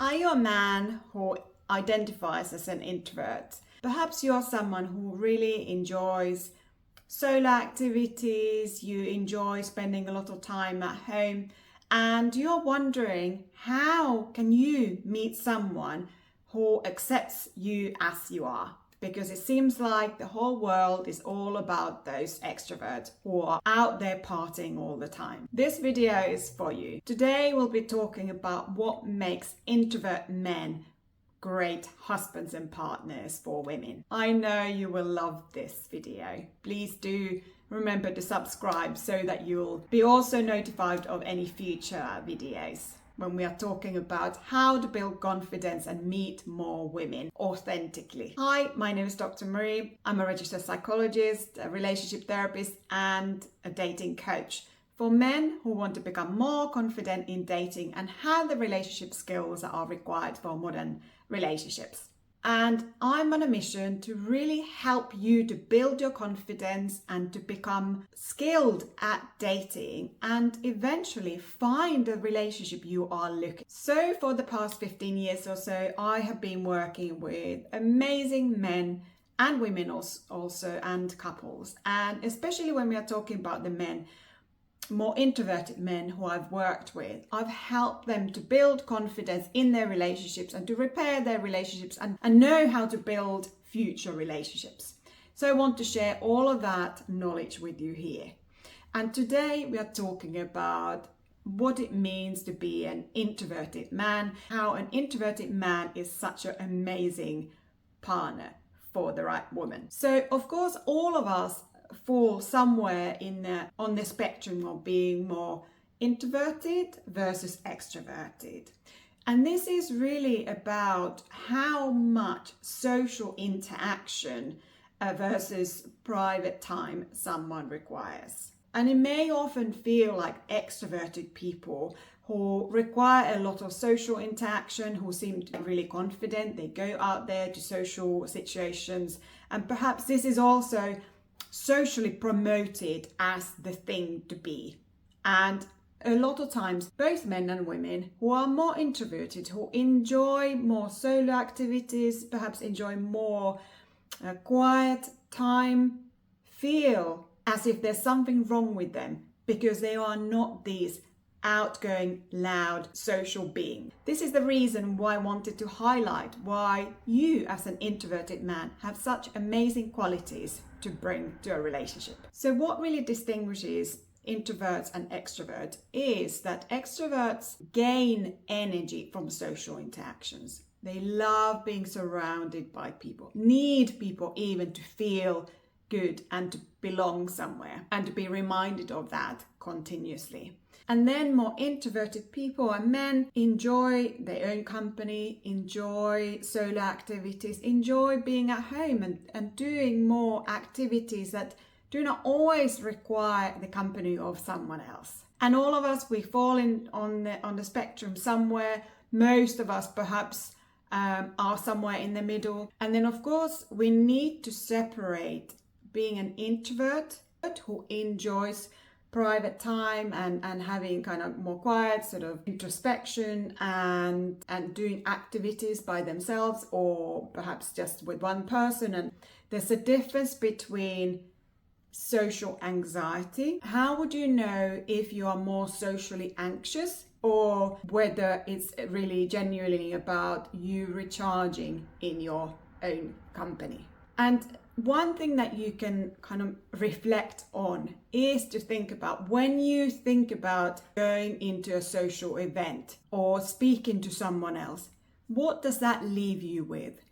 Are you a man who identifies as an introvert? Perhaps you're someone who really enjoys solo activities, you enjoy spending a lot of time at home, and you're wondering how can you meet someone who accepts you as you are? Because it seems like the whole world is all about those extroverts who are out there partying all the time. This video is for you. Today we'll be talking about what makes introvert men great husbands and partners for women. I know you will love this video. Please do remember to subscribe so that you'll be also notified of any future videos when we are talking about how to build confidence and meet more women authentically. Hi, my name is Dr. Mari. I'm a registered psychologist, a relationship therapist, and a dating coach for men who want to become more confident in dating and have the relationship skills that are required for modern relationships. And I'm on a mission to really help you to build your confidence and to become skilled at dating and eventually find the relationship you are looking. So for the past 15 years or so, I have been working with amazing men and women also and couples. And especially when we are talking about the men, more introverted men who I've worked with, I've helped them to build confidence in their relationships and to repair their relationships and know how to build future relationships. So I want to share all of that knowledge with you here. And today we are talking about what it means to be an introverted man, how an introverted man is such an amazing partner for the right woman. So of course, all of us fall somewhere on the spectrum of being more introverted versus extroverted. And this is really about how much social interaction versus private time someone requires. And it may often feel like extroverted people who require a lot of social interaction, who seem to be really confident, they go out there to social situations, and perhaps this is also socially promoted as the thing to be. And a lot of times, both men and women who are more introverted, who enjoy more solo activities, perhaps enjoy more quiet time, feel as if there's something wrong with them because they are not these outgoing, loud social being. This is the reason why I wanted to highlight why you as an introverted man have such amazing qualities to bring to a relationship. So what really distinguishes introverts and extroverts is that extroverts gain energy from social interactions. They love being surrounded by people, need people even to feel good and to belong somewhere and to be reminded of that continuously. And then more introverted people and men enjoy their own company, enjoy solo activities, enjoy being at home and doing more activities that do not always require the company of someone else. And all of us, we fall in on the spectrum somewhere. Most of us perhaps are somewhere in the middle. And then of course, we need to separate being an introvert who enjoys private time and having kind of more quiet sort of introspection and doing activities by themselves or perhaps just with one person. And there's a difference between social anxiety. How would you know if you are more socially anxious or whether it's really genuinely about you recharging in your own company? And one thing that you can kind of reflect on is to think about when you think about going into a social event or speaking to someone else, what does that leave you with?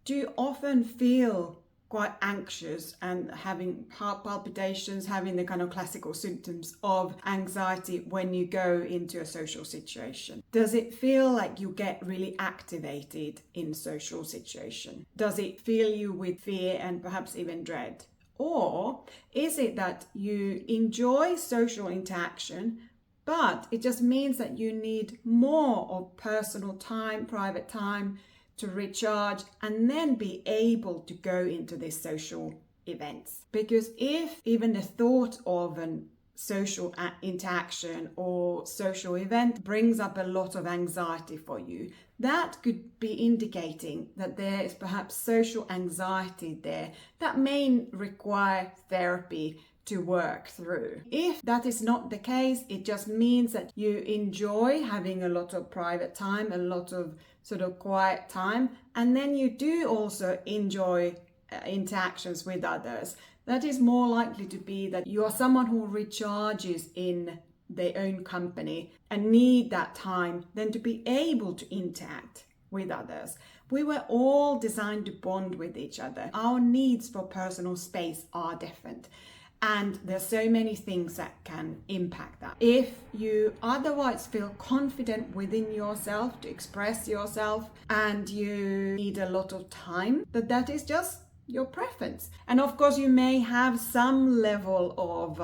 Do you often feel quite anxious and having heart palpitations, having the kind of classical symptoms of anxiety when you go into a social situation? Does it feel like you get really activated in social situation? Does it fill you with fear and perhaps even dread? Or is it that you enjoy social interaction, but it just means that you need more of personal time, private time, to recharge and then be able to go into these social events? Because if even the thought of an social interaction or social event brings up a lot of anxiety for you, that could be indicating that there is perhaps social anxiety there that may require therapy to work through. If that is not the case, it just means that you enjoy having a lot of private time, a lot of sort of quiet time, and then you do also enjoy interactions with others. That is more likely to be that you are someone who recharges in their own company and need that time then to be able to interact with others. We were all designed to bond with each other. Our needs for personal space are different. And there's so many things that can impact that. If you otherwise feel confident within yourself to express yourself and you need a lot of time, that is just your preference. And of course, you may have some level of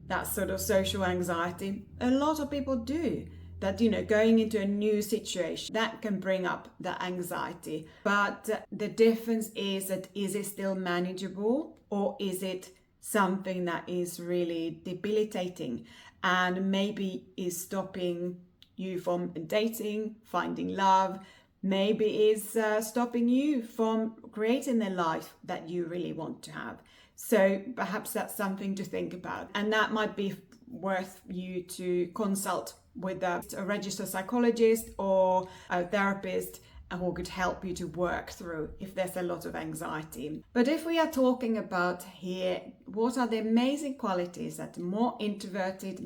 that sort of social anxiety. A lot of people do. That, going into a new situation, that can bring up the anxiety. But the difference is that is it still manageable, or is it something that is really debilitating and maybe is stopping you from dating, finding love, maybe is stopping you from creating the life that you really want to have. So perhaps that's something to think about, and that might be worth you to consult with a registered psychologist or a therapist who could help you to work through if there's a lot of anxiety. But if we are talking about here, what are the amazing qualities that more introverted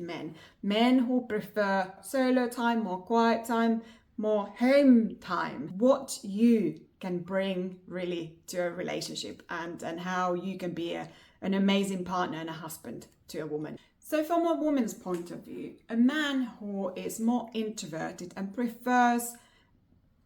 men who prefer solo time, more quiet time, more home time, what you can bring really to a relationship and how you can be an amazing partner and a husband to a woman. So from a woman's point of view, a man who is more introverted and prefers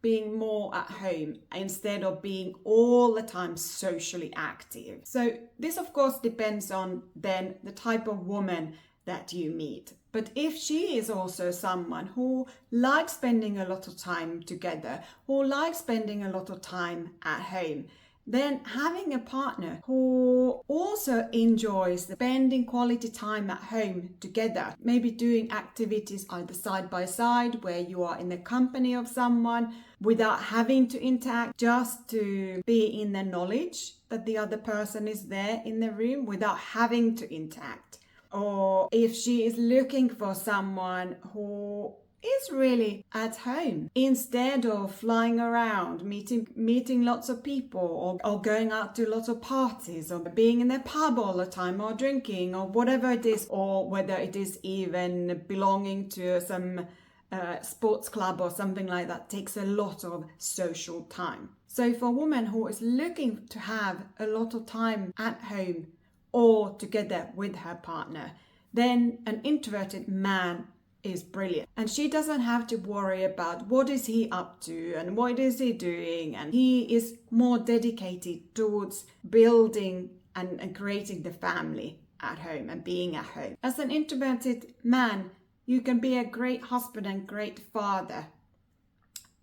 being more at home instead of being all the time socially active. So this of course depends on then the type of woman that you meet. But if she is also someone who likes spending a lot of time together, who likes spending a lot of time at home, then having a partner who also enjoys spending quality time at home together, maybe doing activities either side by side where you are in the company of someone without having to interact, just to be in the knowledge that the other person is there in the room without having to interact. Or if she is looking for someone who is really at home instead of flying around, meeting lots of people or going out to lots of parties or being in the pub all the time or drinking or whatever it is, or whether it is even belonging to some sports club or something like that, takes a lot of social time. So for a woman who is looking to have a lot of time at home or together with her partner, then an introverted man is brilliant. And she doesn't have to worry about what is he up to and what is he doing. And he is more dedicated towards building and creating the family at home and being at home. As an introverted man, you can be a great husband and great father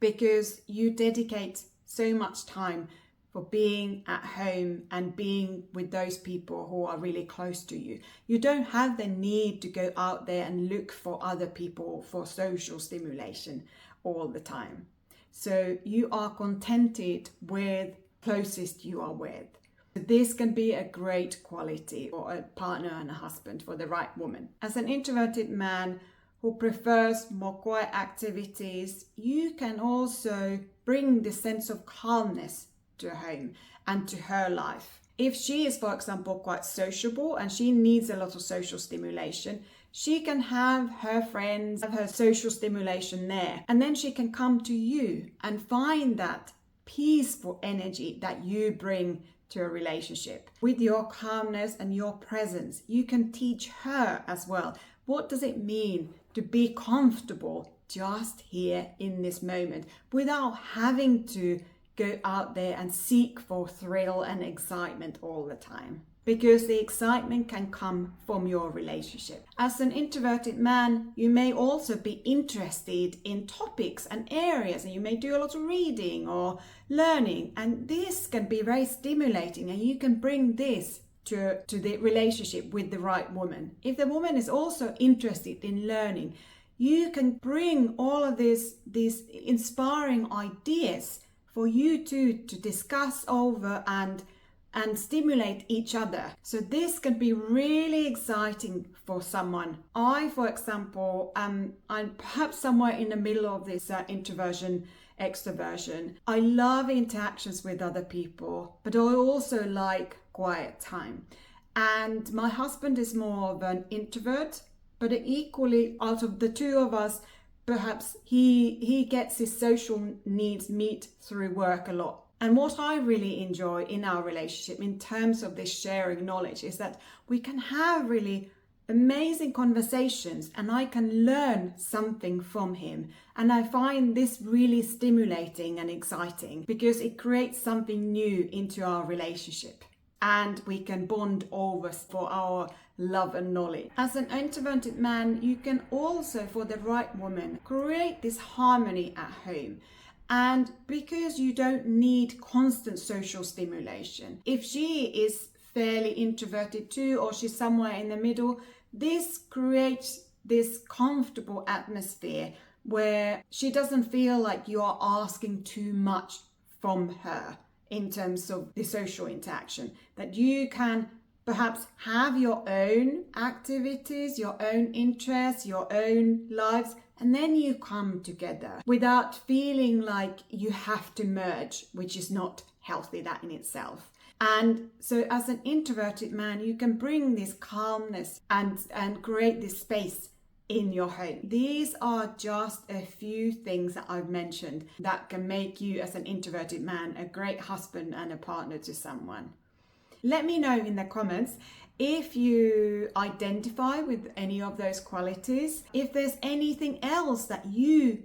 because you dedicate so much time for being at home and being with those people who are really close to you. You don't have the need to go out there and look for other people for social stimulation all the time. So you are contented with closest you are with. This can be a great quality for a partner and a husband for the right woman. As an introverted man who prefers more quiet activities, you can also bring this sense of calmness to home and to her life. If she is, for example, quite sociable and she needs a lot of social stimulation, she can have her friends, have her social stimulation there, and then she can come to you and find that peaceful energy that you bring to a relationship. With your calmness and your presence, you can teach her as well. What does it mean to be comfortable just here in this moment without having to go out there and seek for thrill and excitement all the time? Because the excitement can come from your relationship. As an introverted man, you may also be interested in topics and areas, and you may do a lot of reading or learning, and this can be very stimulating, and you can bring this to the relationship with the right woman. If the woman is also interested in learning, you can bring all of these inspiring ideas for you two to discuss over and stimulate each other. So this can be really exciting for someone. I, for example, I'm perhaps somewhere in the middle of this introversion, extroversion. I love interactions with other people, but I also like quiet time. And my husband is more of an introvert, but equally out of the two of us, perhaps he gets his social needs met through work a lot. And what I really enjoy in our relationship in terms of this sharing knowledge is that we can have really amazing conversations and I can learn something from him. And I find this really stimulating and exciting because it creates something new into our relationship. And we can bond over for our love and knowledge. As an introverted man, you can also, for the right woman, create this harmony at home. And because you don't need constant social stimulation, if she is fairly introverted too, or she's somewhere in the middle, this creates this comfortable atmosphere where she doesn't feel like you are asking too much from her in terms of the social interaction, that you can perhaps have your own activities, your own interests, your own lives, and then you come together without feeling like you have to merge, which is not healthy that in itself. And so as an introverted man, you can bring this calmness and create this space in your home. These are just a few things that I've mentioned that can make you as an introverted man a great husband and a partner to someone. Let me know in the comments if you identify with any of those qualities, if there's anything else that you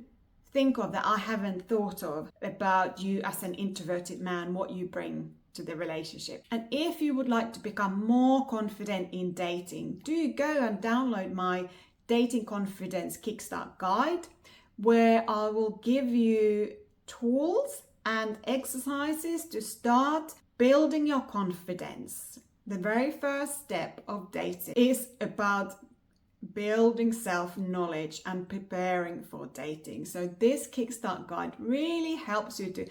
think of that I haven't thought of about you as an introverted man, what you bring to the relationship. And if you would like to become more confident in dating, do go and download my Dating Confidence Kickstart Guide, where I will give you tools and exercises to start building your confidence. The very first step of dating is about building self-knowledge and preparing for dating. So this Kickstart Guide really helps you to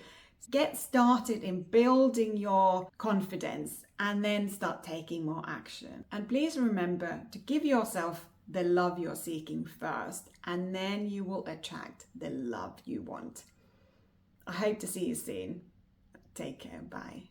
get started in building your confidence and then start taking more action. And please remember to give yourself the love you're seeking first, and then you will attract the love you want. I hope to see you soon. Take care. Bye.